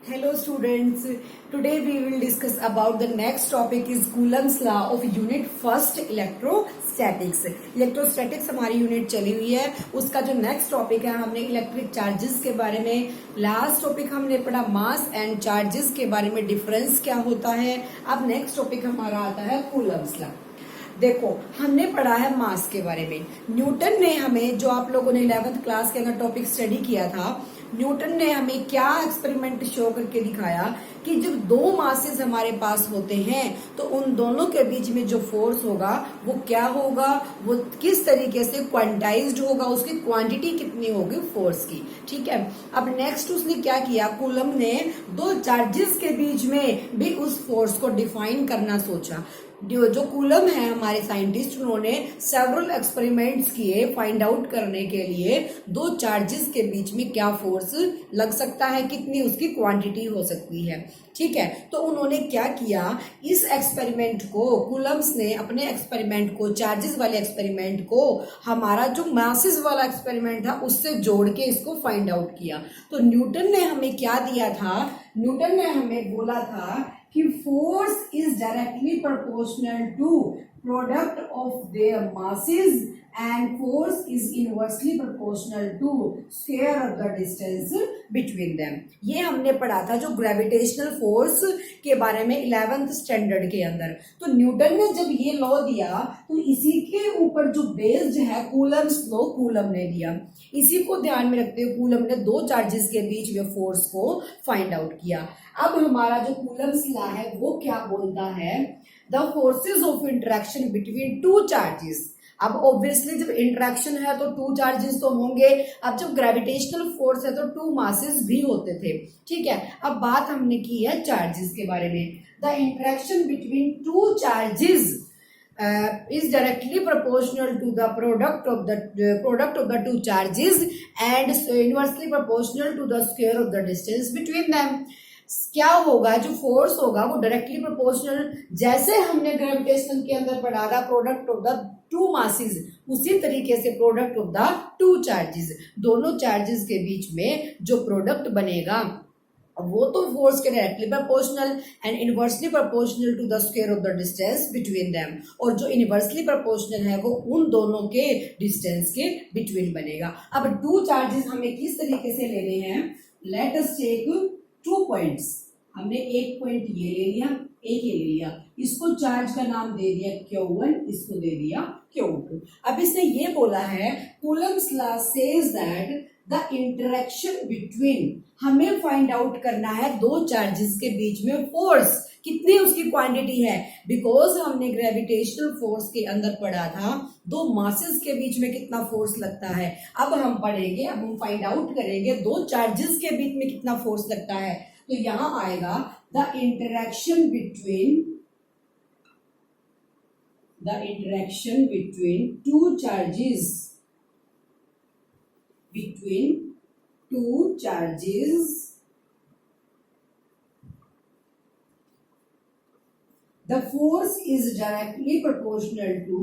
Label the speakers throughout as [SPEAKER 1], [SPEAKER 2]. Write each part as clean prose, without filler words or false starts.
[SPEAKER 1] Hello students, today we will discuss about the next topic is Coulomb's law of unit first electrostatics. Electrostatics हमारी unit चली हुई है, उसका जो next topic है हमने इलेक्ट्रिक चार्जेस के बारे में, लास्ट टॉपिक हमने पढ़ा मास एंड चार्जेस के बारे में डिफरेंस क्या होता है। अब नेक्स्ट टॉपिक हमारा आता है कूलम्स लॉ। देखो हमने पढ़ा है मास के बारे में, न्यूटन ने हमें जो आप लोगों ने 11th क्लास के अंदर टॉपिक स्टडी किया था, न्यूटन ने हमें क्या एक्सपेरिमेंट शो करके दिखाया कि जब दो मासेस हमारे पास होते हैं तो उन दोनों के बीच में जो फोर्स होगा वो क्या होगा, वो किस तरीके से क्वांटाइज्ड होगा, उसकी क्वांटिटी कितनी होगी फोर्स की। ठीक है, अब नेक्स्ट उसने क्या किया, कूलम ने दो चार्जेस के बीच में भी उस फोर्स को डिफाइन करना सोचा। जो कूलम है हमारे साइंटिस्ट, उन्होंने सेवरल एक्सपेरिमेंट्स किए फाइंड आउट करने के लिए दो चार्जेस के बीच में क्या फोर्स लग सकता है, कितनी उसकी क्वांटिटी हो सकती है। ठीक है, तो उन्होंने क्या किया, इस एक्सपेरिमेंट को कूलम्स ने अपने एक्सपेरिमेंट को, चार्जेस वाले एक्सपेरिमेंट को हमारा जो मासेस वाला एक्सपेरिमेंट था उससे जोड़ के इसको फाइंड आउट किया। तो न्यूटन ने हमें क्या दिया था, न्यूटन ने हमें बोला था कि force is directly proportional to product of their masses and force is inversely proportional to square of the distance between them. ये हमने पढ़ा था जो ग्रेविटेशनल फोर्स के बारे में 11th स्टैंडर्ड के अंदर। तो न्यूटन ने जब ये लॉ दिया तो इसी के ऊपर जो बेस्ड है कूलम्स लॉ, कूलम ने दिया। इसी को ध्यान में रखते हुए कूलम ने दो चार्जेस के बीच में फोर्स को फाइंड आउट किया। अब हमारा जो कूलम्स लॉ है वो क्या बोलता है, the forces of interaction between two charges. अब ऑब्वियसली जब इंटरेक्शन है तो टू चार्जेस तो होंगे। अब जब ग्रेविटेशनल फोर्स है तो टू मासेस भी होते थे। ठीक है, अब बात हमने की है चार्जेस के बारे में। The interaction between two charges is directly proportional to the product of the two charges and inversely proportional to the square of the distance between them। क्या होगा, जो फोर्स होगा वो डायरेक्टली प्रोपोर्शनल, जैसे हमने ग्रेविटेशन के अंदर पढ़ा था product of the two masses, उसी तरीके से product of the two charges, दोनों चार्जेस के बीच में जो प्रोडक्ट बनेगा वो तो फोर्स के directly proportional and inversely proportional to the square of the distance between them. और जो इनवर्सली प्रोपोर्शनल है वो उन दोनों के डिस्टेंस के बिटवीन बनेगा। अब टू चार्जेस हमें किस तरीके से लेने हैं, लेट अस टेक 2 पॉइंट्स। हमने एक पॉइंट ये ले लिया, एक ये ले लिया, इसको चार्ज का नाम दे दिया Q1, इसको दे दिया Q2। अब इसने ये बोला है, Coulomb's law says that the interaction between, हमें फाइंड आउट करना है दो चार्जेस के बीच में फोर्स कितनी उसकी क्वांटिटी है। बिकॉज हमने ग्रेविटेशनल फोर्स के अंदर पढ़ा था दो मासेस के बीच में कितना फोर्स लगता है। अब हम पढ़ेंगे, अब हम फाइंड आउट करेंगे दो चार्जेस के बीच में कितना फोर्स लगता है। तो यहां आएगा the interaction between two charges, the force is directly proportional to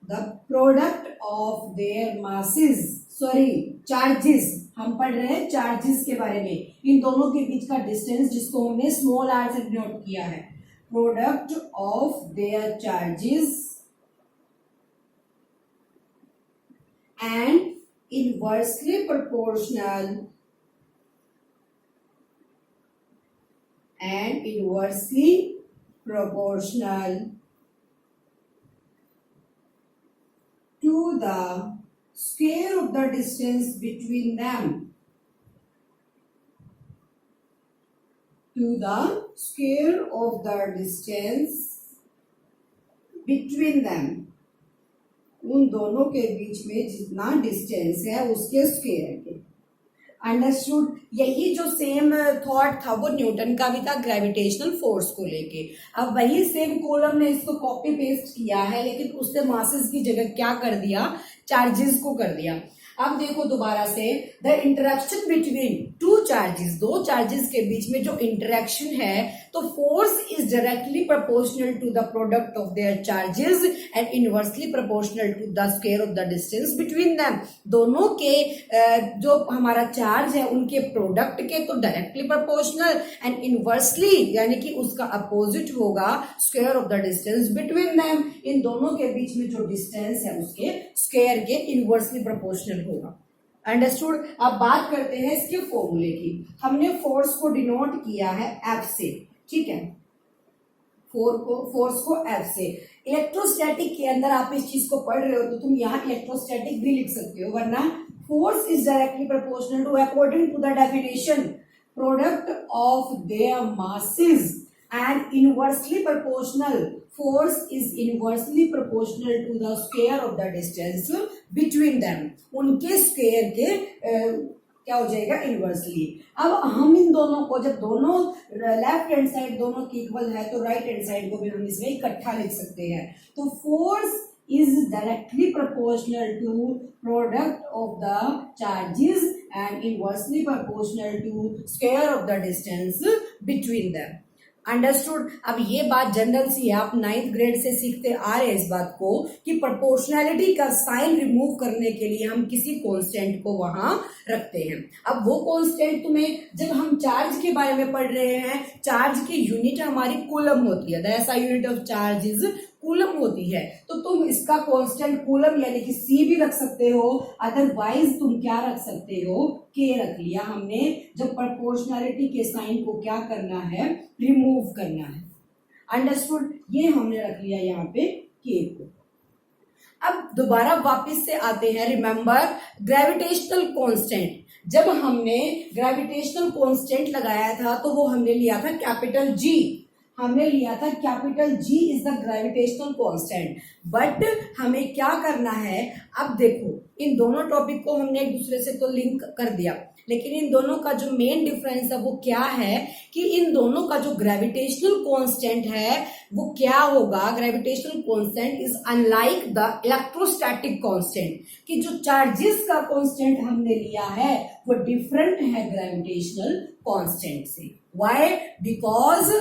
[SPEAKER 1] the product of their masses, charges, हम पढ़ रहे हैं चार्जेस के बारे में, इन दोनों के बीच का डिस्टेंस जिसको हमने स्मॉल आर से डिनोट किया है, product of their charges and inversely proportional to the square of the distance between them, उन दोनों के बीच में जितना डिस्टेंस है उसके स्क्वायर के। अंडरस्टूड। यही जो सेम थॉट था वो न्यूटन का भी था ग्रेविटेशनल फोर्स को लेके। अब वही सेम कॉलम ने इसको कॉपी पेस्ट किया है, लेकिन उसने मासेस की जगह क्या कर दिया, चार्जेस को कर दिया। अब देखो दोबारा से, the interaction between two charges, दो चार्जेस के बीच में जो इंटरेक्शन है, तो force is directly proportional to the product of their charges and inversely proportional to the square of the distance between them. दोनों के जो हमारा चार्ज है उनके प्रोडक्ट के तो डायरेक्टली प्रोपोर्शनल एंड इनवर्सली यानी कि उसका अपोजिट होगा square of the distance between them. इन दोनों के बीच में जो डिस्टेंस है उसके स्क्वायर के इनवर्सली प्रोपोर्शनल होगा। अंडरस्टूड। अब बात करते हैं इसके फॉर्मूले की। हमने फोर्स को डिनोट किया है एफ से, ठीक है, फोर्स को एफ से। इलेक्ट्रोस्टैटिक के अंदर आप इस चीज को पढ़ रहे हो तो तुम यहाँ इलेक्ट्रोस्टैटिक भी लिख सकते हो, वरना force is directly proportional to, according to the definition, product of their masses and inversely proportional, force is inversely proportional to the square of the distance between them। उनके स्क्वायर के क्या हो जाएगा, इनवर्सली। अब हम इन दोनों को, जब दोनों लेफ्ट हैंड साइड दोनों की इक्वल है तो राइट हैंड साइड को भी हम इसमें इकट्ठा लिख सकते हैं। तो force is directly proportional to product of the charges and inversely proportional to square of the distance between them। Understood. अब ये बात जनरल सी है, आप 9th ग्रेड से सीखते आ रहे हैं इस बात को कि प्रोपोर्शनैलिटी का साइन रिमूव करने के लिए हम किसी कांस्टेंट को वहां रखते हैं। अब वो कांस्टेंट तुम्हें, जब हम चार्ज के बारे में पढ़ रहे हैं, चार्ज की यूनिट हमारी कूलम होती है, the SI unit of charge is coulomb होती है। तो तुम इसका कांस्टेंट कूलम यानी कि सी भी रख सकते हो, अदरवाइज तुम क्या रख सकते हो, के रख लिया हमने, जब प्रोपोर्शनैलिटी के साइन को क्या करना है, रिमूव करना है। अंडरस्टूड। ये हमने रख लिया यहाँ पे के को। अब दोबारा वापस से आते हैं, रिमेंबर ग्रेविटेशनल कांस्टेंट। जब हमने ग्रेविटेशनल कांस्टेंट लगाया था तो वो हमने लिया था कैपिटल जी, हमने लिया था capital G is the gravitational constant. But हमें क्या करना है, अब देखो इन दोनों टॉपिक को हमने एक दूसरे से तो लिंक कर दिया, लेकिन इन दोनों का जो मेन डिफरेंस है वो क्या है कि इन दोनों का जो ग्रेविटेशनल कांस्टेंट है वो क्या होगा, gravitational constant is unlike the electrostatic constant, कि जो चार्जेस का कांस्टेंट हमने लिया है वो डिफरेंट है ग्रेविटेशनल कांस्टेंट से। व्हाई? बिकॉज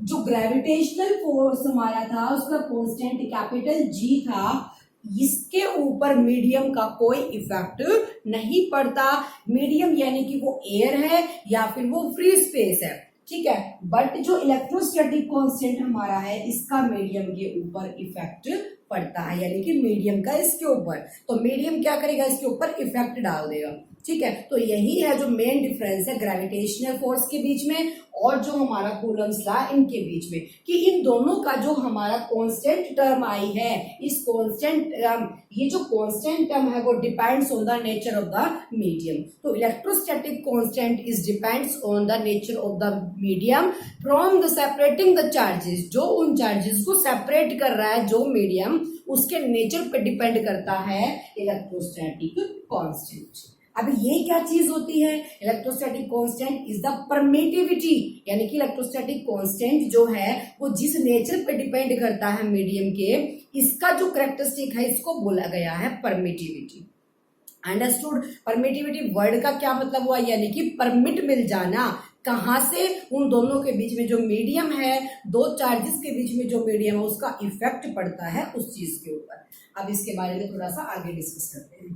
[SPEAKER 1] जो ग्रेविटेशनल फोर्स हमारा था उसका कांस्टेंट कैपिटल जी था, इसके ऊपर मीडियम का कोई इफेक्ट नहीं पड़ता। मीडियम यानी कि वो एयर है या फिर वो फ्री स्पेस है, ठीक है। बट जो इलेक्ट्रोस्टैटिक कांस्टेंट हमारा है इसका मीडियम के ऊपर इफेक्ट पड़ता है, यानी कि मीडियम का इसके ऊपर, तो मीडियम क्या करेगा, इसके ऊपर इफेक्ट डाल देगा, ठीक है। तो यही है जो मेन डिफरेंस है ग्रेविटेशनल फोर्स के बीच में और जो हमारा कूलम्स लॉ इनके बीच में, कि इन दोनों का जो हमारा कांस्टेंट टर्म आई है, इस कांस्टेंट टर्म, ये जो कांस्टेंट टर्म है वो depends on the nature of the medium. तो electrostatic constant is depends on the nature of the medium from the separating the charges, जो उन चार्जेस को सेपरेट कर रहा है जो मीडियम, उसके नेचर पे डिपेंड करता है इलेक्ट्रोस्टैटिक कांस्टेंट। अब ये क्या चीज होती है, electrostatic constant is the permittivity, यानी कि इलेक्ट्रोस्टैटिक कांस्टेंट जो है वो जिस नेचर पे डिपेंड करता है मीडियम के, इसका जो कैरेक्टरिस्टिक है इसको बोला गया है परमिटिविटी। अंडरस्टूड। परमिटिविटी वर्ड का क्या मतलब हुआ, यानी कि परमिट मिल जाना, कहां से, उन दोनों के बीच में जो मीडियम है, दो चार्जेस के बीच में जो मीडियम है उसका इफेक्ट पड़ता है उस चीज के ऊपर। अब इसके बारे में थोड़ा सा आगे डिस्कस करते हैं।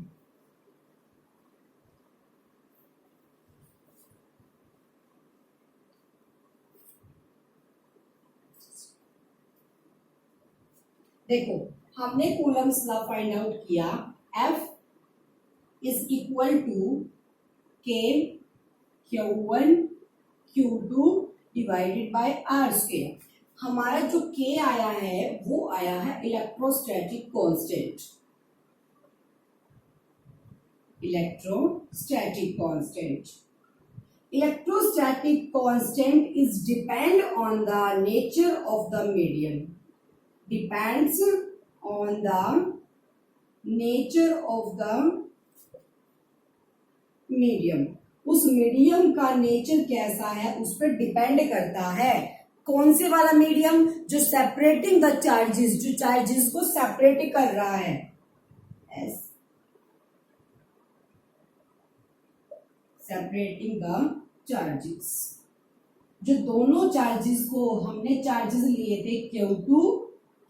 [SPEAKER 1] देखो हमने कूलम्स लॉ फाइंड आउट किया, F is equal to K Q1 Q2 divided by R square. हमारा जो K आया है वो आया है electrostatic constant, electrostatic constant. Electrostatic constant is depend on the nature of the medium, depends on the nature of the medium। उस medium का nature कैसा है उस पर डिपेंड करता है। कौन से वाला मीडियम, जो सेपरेटिंग द चार्जेस, जो चार्जेस को सेपरेट कर रहा है, सेपरेटिंग द चार्जेस, जो दोनों चार्जेस को हमने चार्जेस लिए थे Q2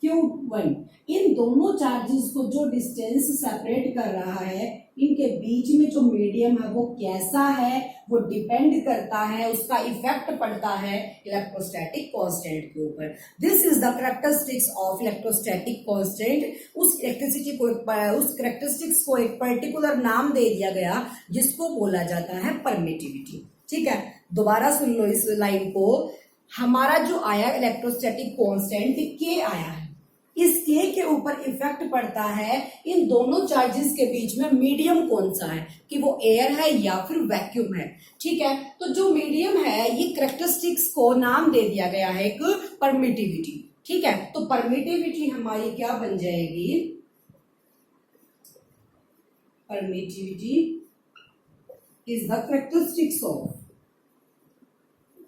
[SPEAKER 1] Q1, इन दोनों चार्जेस को जो डिस्टेंस सेपरेट कर रहा है, इनके बीच में जो मीडियम है वो कैसा है, वो डिपेंड करता है, उसका इफेक्ट पड़ता है इलेक्ट्रोस्टैटिक कांस्टेंट के ऊपर। This is the characteristics of electrostatic constant. उस कैरेक्टरिस्टिक्स को एक पर्टिकुलर नाम दे दिया गया जिसको बोला जाता है परमिटिविटी। ठीक है, दोबारा सुन लो इस लाइन को। हमारा जो आया इलेक्ट्रोस्टैटिक कांस्टेंट के आया है, इस के ऊपर इफेक्ट पड़ता है इन दोनों चार्जेस के बीच में मीडियम कौन सा है, कि वो एयर है या फिर वैक्यूम है। ठीक है, तो जो मीडियम है ये कैरेक्टरिस्टिक्स को नाम दे दिया गया है एक परमिटिविटी। ठीक है, तो परमिटिविटी हमारी क्या बन जाएगी, permittivity is the characteristics of,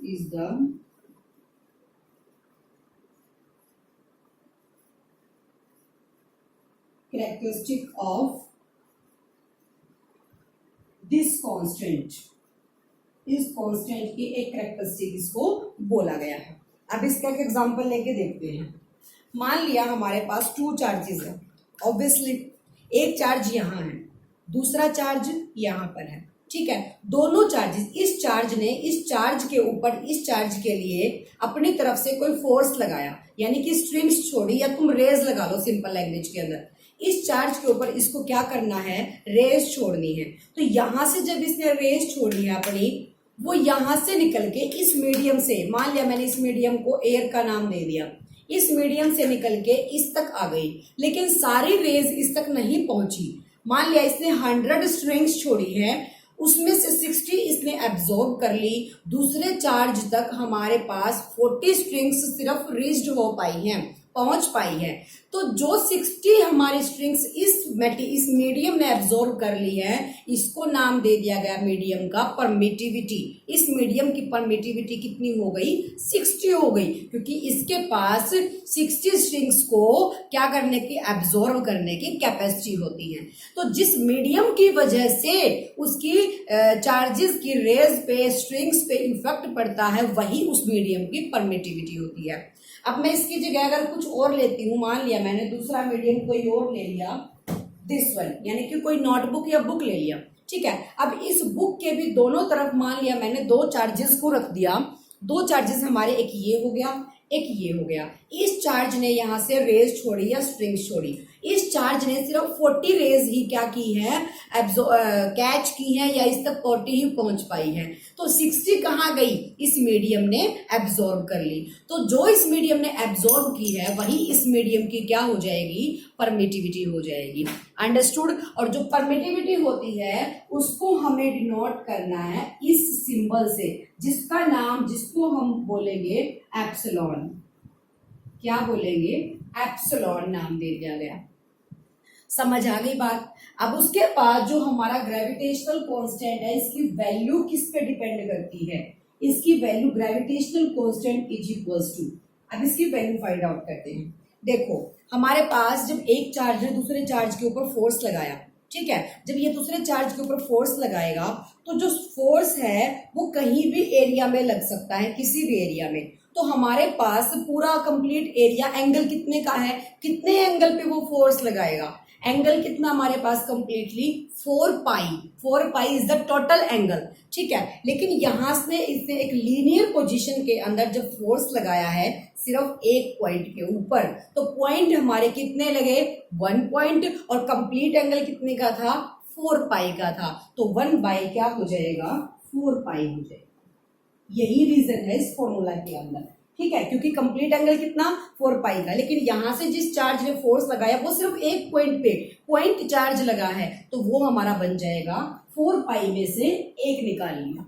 [SPEAKER 1] is the characteristic of this constant। इस कांस्टेंट की एक कैरेक्टरिस्टिक इसको बोला गया है। अब इसका एक एग्जांपल लेके देखते हैं। मान लिया हमारे पास 2 चार्जेस है, ऑब्वियसली एक चार्ज यहाँ है, दूसरा चार्ज यहाँ पर है। ठीक है, दोनों चार्जेस, इस चार्ज ने इस चार्ज के ऊपर इस चार्ज के लिए अपनी तरफ से कोई फोर्स लगाया, यानी कि स्ट्रिंग्स छोड़ी, या तुम रेज लगा लो सिंपल लैंग्वेज के अंदर। इस चार्ज के ऊपर इसको क्या करना है, रेज छोड़नी है। तो यहां से जब इसने रेज छोड़ी है अपनी, वो यहां से निकल के इस मीडियम से, मान लिया मैंने इस मीडियम को एयर का नाम दे दिया, इस मीडियम से निकल के इस तक आ गई, लेकिन सारी रेज इस तक नहीं पहुंची। मान लिया इसने 100 स्ट्रिंग्स छोड़ी है, उसमें से 60 इसने एब्जॉर्ब कर ली, दूसरे चार्ज तक हमारे पास 40 स्ट्रिंग्स सिर्फ रीच्ड हो पाई हैं, पहुंच पाई है। तो जो 60 हमारी स्ट्रिंग्स इस मीडियम ने एब्जॉर्ब कर ली है, इसको नाम दे दिया गया मीडियम का परमिटिविटी। इस मीडियम की परमिटिविटी कितनी हो गई, 60 हो गई, क्योंकि इसके पास 60 स्ट्रिंग्स को क्या करने की, एब्जॉर्ब करने की कैपेसिटी होती है। तो जिस मीडियम की वजह से उसकी चार्जेस की रेज पे, स्ट्रिंग्स पे इफेक्ट पड़ता है, वही उस मीडियम की परमिटिविटी होती है। अब मैं इसकी जगह अगर कुछ और लेती हूँ, मान लिया मैंने दूसरा मीडियम कोई और ले लिया, दिस वन, यानी कि कोई नोटबुक या बुक ले लिया। ठीक है, अब इस बुक के भी दोनों तरफ मान लिया मैंने 2 चार्जेस को रख दिया। 2 चार्जेस हमारे, एक ये हो गया, एक ये हो गया। इस चार्ज ने यहां से रेज छोड़ी या स्ट्रिंग्स छोड़ी, इस चार्ज ने सिर्फ 40 रेज ही क्या की है, कैच की है, या इस तक 40 ही पहुंच पाई है। तो 60 कहाँ गई, इस मीडियम ने एब्जॉर्ब कर ली। तो जो इस मीडियम ने एब्जॉर्ब की है वही इस मीडियम की क्या हो जाएगी, परमिटिविटी हो जाएगी। अंडरस्टूड। और जो परमिटिविटी होती है उसको हमें डिनोट करना है इस सिंबल से, जिसका नाम, जिसको हम बोलेंगे एप्सिलॉन। क्या बोलेंगे, एप्सिलॉन नाम दे दिया गया। समझ आ गई बात। अब उसके बाद जो हमारा ग्रेविटेशनल कांस्टेंट है, इसकी वैल्यू किस पे डिपेंड करती है, इसकी value gravitational constant is equals to, अब इसकी वैल्यू फाइंड आउट करते हैं। देखो हमारे पास जब एक चार्ज ने दूसरे चार्ज के ऊपर फोर्स लगाया, ठीक है, जब ये दूसरे चार्ज के ऊपर फोर्स लगाएगा तो जो फोर्स है वो कहीं भी एरिया में लग सकता है, किसी भी एरिया में। तो हमारे पास पूरा कंप्लीट एरिया, एंगल कितने का है, कितने एंगल पे वो फोर्स लगाएगा, एंगल कितना हमारे पास completely 4 pi, 4 pi is the total angle. ठीक है, लेकिन यहां से इसने एक लीनियर पोजीशन के अंदर जब फोर्स लगाया है सिर्फ एक पॉइंट के ऊपर, तो पॉइंट हमारे कितने लगे, 1 पॉइंट, और कंप्लीट एंगल कितने का था, 4 पाई का था। तो 1 बाई क्या हो जाएगा, 4 पाई हो जाएगा। यही रीजन है इस फॉर्मूला के अंदर। ठीक है, क्योंकि कंप्लीट एंगल कितना, 4 पाई का, लेकिन यहां से जिस चार्ज ने फोर्स लगाया वो सिर्फ एक पॉइंट पे पॉइंट चार्ज लगा है, तो वो हमारा बन जाएगा 4 पाई में से 1 निकाल लिया।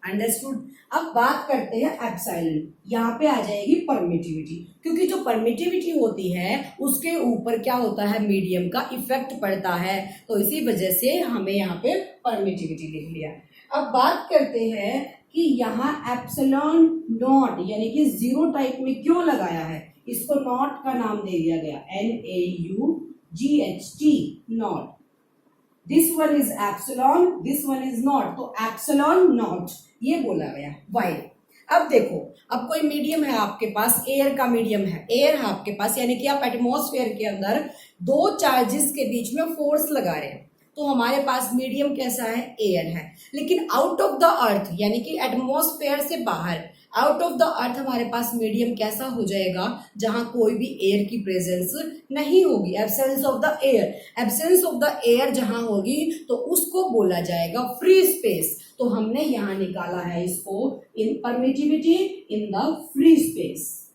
[SPEAKER 1] अंडरस्टूड। अब बात करते हैं एप्सिलॉन। यहाँ पे आ जाएगी परमिटिविटी, क्योंकि जो परमिटिविटी होती है उसके ऊपर क्या होता है, मीडियम का इफेक्ट पड़ता है, तो इसी वजह से हमें यहाँ पे परमिटिविटी लिख लिया। अब बात करते हैं कि यहाँ एप्सिलॉन नॉट यानी कि 0 टाइप में क्यों लगाया है, इसको नॉट का नाम दे दिया गया, NAUGHT, not. This one is epsilon, this one is not, तो एप्सिलॉन नॉट ये बोला गया वाई। अब देखो, अब कोई मीडियम है आपके पास, एयर का मीडियम है, एयर है आपके पास, यानी कि आप एटमॉस्फेयर के अंदर दो चार्जेस के बीच में फोर्स लगा रहे हैं, तो हमारे पास मीडियम कैसा है, एयर है। लेकिन आउट ऑफ द अर्थ यानी कि एटमॉस्फेयर से बाहर, आउट ऑफ द अर्थ हमारे पास मीडियम कैसा हो जाएगा, जहां कोई भी एयर की प्रेजेंस नहीं होगी, absence of the air. Absence of the air जहां होगी तो उसको बोला जाएगा फ्री स्पेस। तो हमने यहां निकाला है इसको in permittivity in the free space,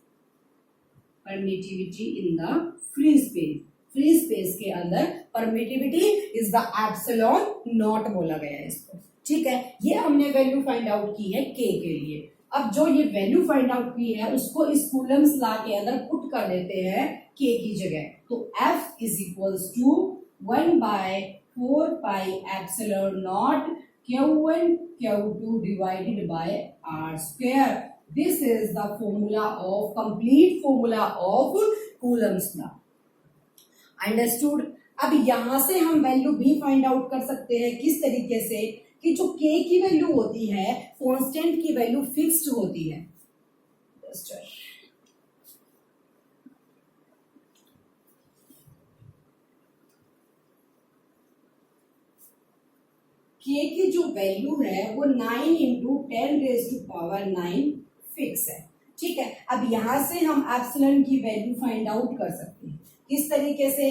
[SPEAKER 1] permittivity in the free space. Free space के अंदर permittivity is the epsilon naught बोला गया है इसको, ठीक है। ये हमने वैल्यू फाइंड आउट की है के लिए। अब जो ये वैल्यू फाइंड आउट की है उसको इस कूलम्स लॉ के अंदर पुट कर देते हैं के की जगह। तो F is equals to 1/4 pi epsilon naught Q1 Q2 divided by R square. This is the formula of complete formula of Coulomb's law. Understood. अब यहां से हम वैल्यू भी फाइंड आउट कर सकते हैं, किस तरीके से कि जो k की वैल्यू होती है कांस्टेंट की वैल्यू फिक्स्ड होती है। k की जो वैल्यू है वो 9 इंटू 10⁻⁹ फिक्स है, ठीक है। अब यहां से हम एप्सिलॉन की वैल्यू फाइंड आउट कर सकते हैं, किस तरीके से,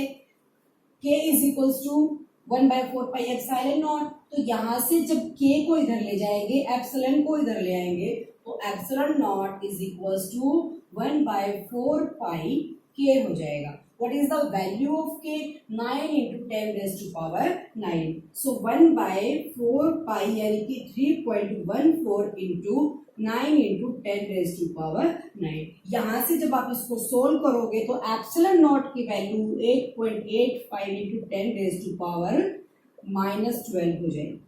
[SPEAKER 1] k is equals to 1/4 pi epsilon naught. तो यहां से जब k को इधर ले जाएंगे, एप्सिलॉन को इधर ले आएंगे, तो epsilon naught is equals to 1/4 pi k हो जाएगा। What is the value of k? 9 into 10⁻⁹ So 1/4 पाई यानी कि 3.14 into 9 into 10⁻⁹। यहां से जब आप इसको सोल्व करोगे तो एप्सिलॉन नॉट की वैल्यू 8.85 into 10⁻⁻12 हो जाएगी।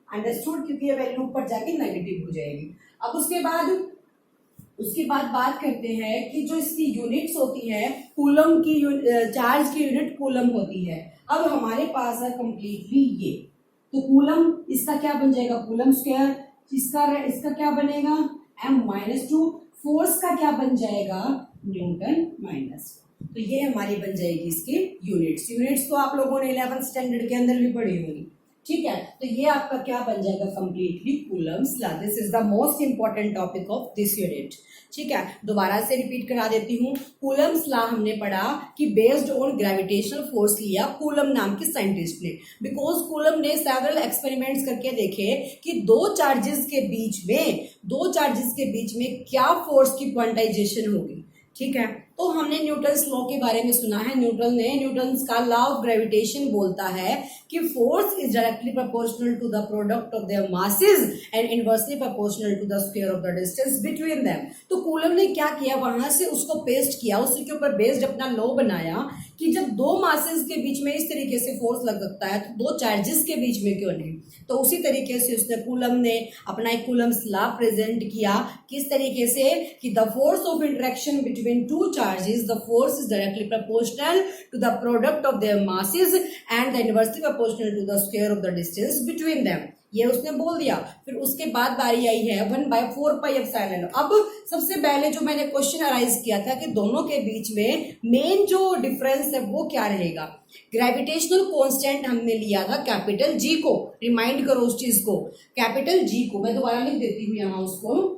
[SPEAKER 1] अंडरस्टूड, क्योंकि ये वैल्यू ऊपर जाके नेगेटिव हो जाएगी। अब उसके बाद बात करते हैं कि जो इसकी यूनिट्स होती है, कूलम की चार्ज की यूनिट कूलम होती है। अब हमारे पास है कंप्लीटली ये, तो कूलम इसका क्या बन जाएगा, कूलम स्क्वायर। इसका क्या बनेगा, m-2। फोर्स का क्या बन जाएगा, न्यूटन माइनस। तो ये हमारी बन जाएगी इसकी यूनिट्स तो आप लोगों ने 11th स्टैंडर्ड के अंदर भी पढ़ी होगी, ठीक है। तो ये आपका क्या बन जाएगा, completely Coulomb's law. This is the most important topic of this unit, ठीक है। दोबारा से रिपीट करा देती हूँ। कूलम्स लॉ हमने पढ़ा कि बेस्ड ऑन ग्रेविटेशनल फोर्स लिया कूलम नाम के साइंटिस्ट ने, बिकॉज कूलम ने सेवरल एक्सपेरिमेंट्स करके देखे कि दो चार्जेस के बीच में क्या फोर्स की क्वांटाइजेशन होगी, ठीक है। तो हमने न्यूटन्स लॉ के बारे में सुना है। न्यूटन्स का लॉ ऑफ ग्रेविटेशन बोलता है कि force is directly proportional to the product of their masses and inversely proportional to the square of the distance between them. तो कूलम ने क्या किया, वहां से उसको पेस्ट किया, उसी के ऊपर बेस्ड अपना लॉ बनाया कि जब दो मासेस के बीच में इस तरीके से फोर्स लग सकता है तो दो चार्जेस के बीच में क्यों नहीं। तो उसी तरीके से उसने कूलम ने अपना एक कूलम्स लॉ प्रेजेंट किया, किस तरीके से कि the force of interaction between two charges, the force is directly proportional to the product of their masses and the inversely proportional to the square of the distance between them. ये उसने बोल दिया। फिर उसके बाद बारी आई है 1/4 पाई एप्सिलॉन। अब सबसे पहले जो मैंने क्वेश्चन अराइज किया था कि दोनों के बीच में मेन जो डिफरेंस है वो क्या रहेगा। ग्रेविटेशनल कांस्टेंट हमने लिया था कैपिटल जी को, रिमाइंड करो उस चीज को, कैपिटल जी को। मैं दोबारा लिख देती हूँ यहाँ उसको।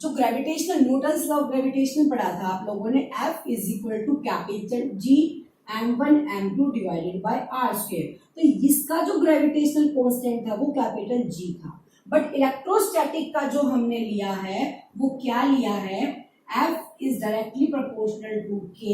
[SPEAKER 1] जो gravitational Newton's law of gravitation पढ़ा था आप लोगों ने, F is equal to capital G m1 m2 divided by r square. तो इसका जो ग्रेविटेशनल कांस्टेंट था वो कैपिटल जी था, बट इलेक्ट्रोस्टैटिक का जो हमने लिया है वो क्या लिया है, F is directly proportional to k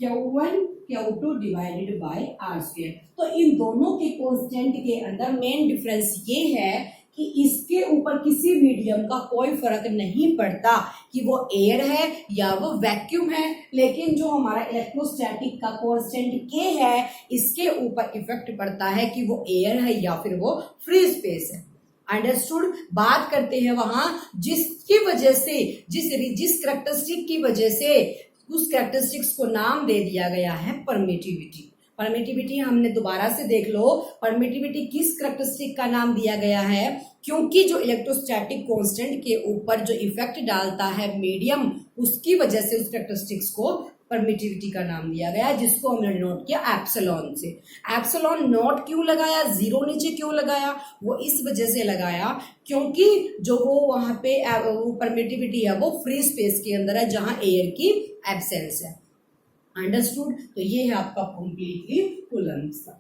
[SPEAKER 1] Q1 Q2 divided by r square. तो इन दोनों के कांस्टेंट के अंदर मेन डिफरेंस ये है कि इसके ऊपर किसी मीडियम का कोई फर्क नहीं पड़ता कि वो एयर है या वो वैक्यूम है, लेकिन जो हमारा इलेक्ट्रोस्टैटिक का कांस्टेंट के है इसके ऊपर इफेक्ट पड़ता है कि वो एयर है या फिर वो फ्री स्पेस है। अंडरस्टूड। बात करते हैं वहां जिसकी वजह से जिस कैरेक्टरिस्टिक की वजह से उस कैरेक्टरिस्टिक्स को नाम दे दिया गया है परमिटिविटी। परमिटिविटी हमने दोबारा से देख लो, परमिटिविटी किस करैक्टरिस्टिक का नाम दिया गया है, क्योंकि जो इलेक्ट्रोस्टैटिक कांस्टेंट के ऊपर जो इफेक्ट डालता है मीडियम, उसकी वजह से उस करैक्टरिस्टिक्स को परमिटिविटी का नाम दिया गया है, जिसको हमने डिनोट किया एप्सिलॉन से। एप्सिलॉन नॉट क्यों लगाया, जीरो नीचे क्यों लगाया, वो इस वजह से लगाया क्योंकि जो वो वहां पे वो परमिटिविटी है वो फ्री स्पेस के अंदर है जहां एयर की एब्सेंस है। अंडरस्टूड? तो ये है आपका कंप्लीटली कूलम्ब्स लॉ।